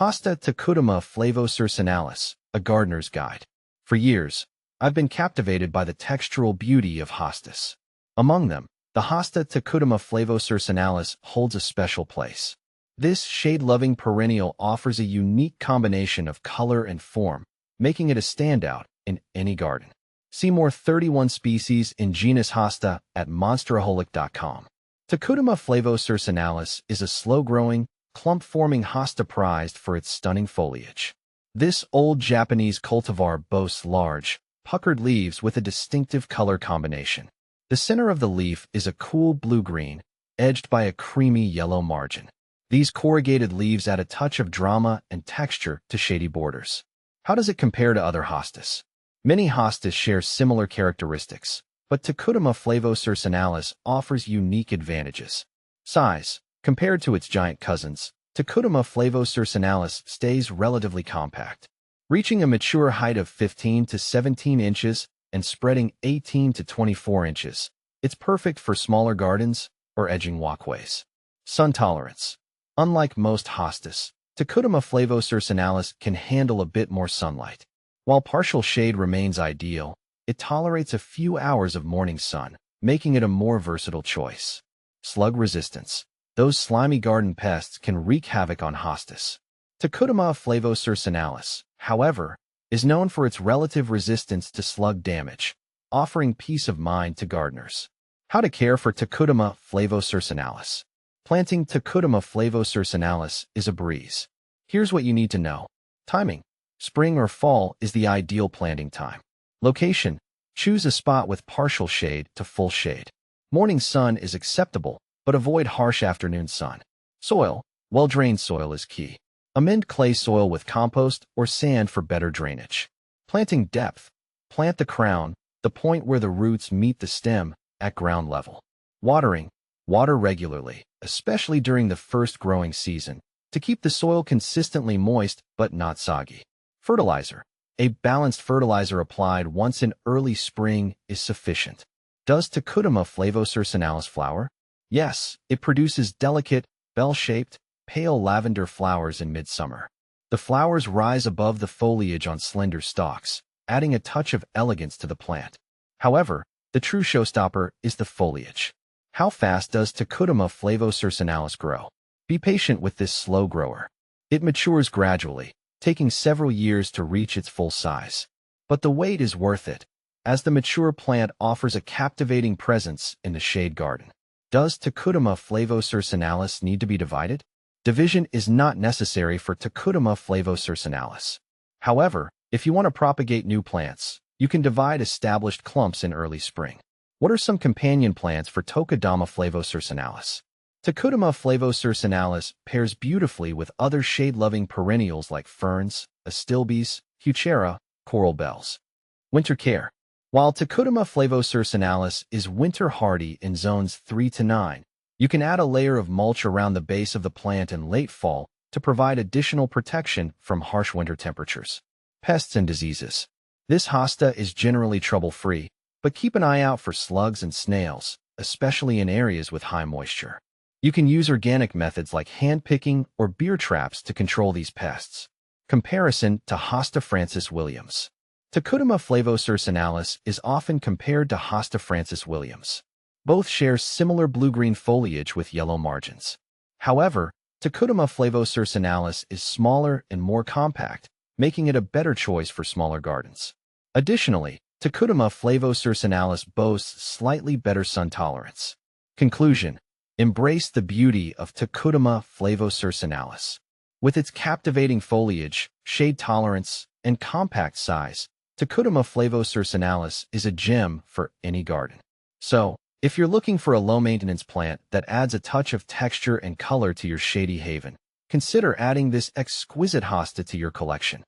Hosta Tokudama Flavocircinalis, a gardener's guide. For years, I've been captivated by the textural beauty of hostas. Among them, the Hosta Tokudama Flavocircinalis holds a special place. This shade-loving perennial offers a unique combination of color and form, making it a standout in any garden. See more 31 species in genus Hosta at monsteraholic.com. Tokudama Flavocircinalis is a slow-growing, clump-forming hosta prized for its stunning foliage. This old Japanese cultivar boasts large, puckered leaves with a distinctive color combination. The center of the leaf is a cool blue-green, edged by a creamy yellow margin. These corrugated leaves add a touch of drama and texture to shady borders. How does it compare to other hostas? Many hostas share similar characteristics, but Tokudama Flavocircinalis offers unique advantages. Size. Compared to its giant cousins, Tokudama Flavocircinalis stays relatively compact, reaching a mature height of 15 to 17 inches and spreading 18 to 24 inches. It's perfect for smaller gardens or edging walkways. Sun tolerance. Unlike most hostas, Tokudama Flavocircinalis can handle a bit more sunlight. While partial shade remains ideal, it tolerates a few hours of morning sun, making it a more versatile choice. Slug resistance. Those slimy garden pests can wreak havoc on hostas. Tokudama Flavocircinalis, however, is known for its relative resistance to slug damage, offering peace of mind to gardeners. How to care for Tokudama Flavocircinalis. Planting Tokudama Flavocircinalis is a breeze. Here's what you need to know. Timing. Spring or fall is the ideal planting time. Location. Choose a spot with partial shade to full shade. Morning sun is acceptable, but avoid harsh afternoon sun. Soil. Well-drained soil is key. Amend clay soil with compost or sand for better drainage. Planting depth. Plant the crown, the point where the roots meet the stem, at ground level. Watering. Water regularly, especially during the first growing season, to keep the soil consistently moist but not soggy. Fertilizer. A balanced fertilizer applied once in early spring is sufficient. Does Tokudama Flavocircinalis flower? Yes, it produces delicate, bell-shaped, pale lavender flowers in midsummer. The flowers rise above the foliage on slender stalks, adding a touch of elegance to the plant. However, the true showstopper is the foliage. How fast does Tokudama Flavocircinalis grow? Be patient with this slow grower. It matures gradually, taking several years to reach its full size. But the wait is worth it, as the mature plant offers a captivating presence in the shade garden. Does Tokudama Flavocircinalis need to be divided? Division is not necessary for Tokudama Flavocircinalis. However, if you want to propagate new plants, you can divide established clumps in early spring. What are some companion plants for Tokudama Flavocircinalis? Tokudama Flavocircinalis pairs beautifully with other shade-loving perennials like ferns, astilbes, heuchera, coral bells. Winter care. While Tokudama Flavocircinalis is winter hardy in zones 3 to 9, you can add a layer of mulch around the base of the plant in late fall to provide additional protection from harsh winter temperatures. Pests and diseases. This hosta is generally trouble-free, but keep an eye out for slugs and snails, especially in areas with high moisture. You can use organic methods like hand-picking or beer traps to control these pests. Comparison to Hosta Francis Williams. Tokudama Flavocircinalis is often compared to Hosta Francis Williams. Both share similar blue-green foliage with yellow margins. However, Tokudama Flavocircinalis is smaller and more compact, making it a better choice for smaller gardens. Additionally, Tokudama Flavocircinalis boasts slightly better sun tolerance. Conclusion. Embrace the beauty of Tokudama Flavocircinalis. With its captivating foliage, shade tolerance, and compact size, Tokudama Flavocircinalis is a gem for any garden. So, if you're looking for a low-maintenance plant that adds a touch of texture and color to your shady haven, consider adding this exquisite hosta to your collection.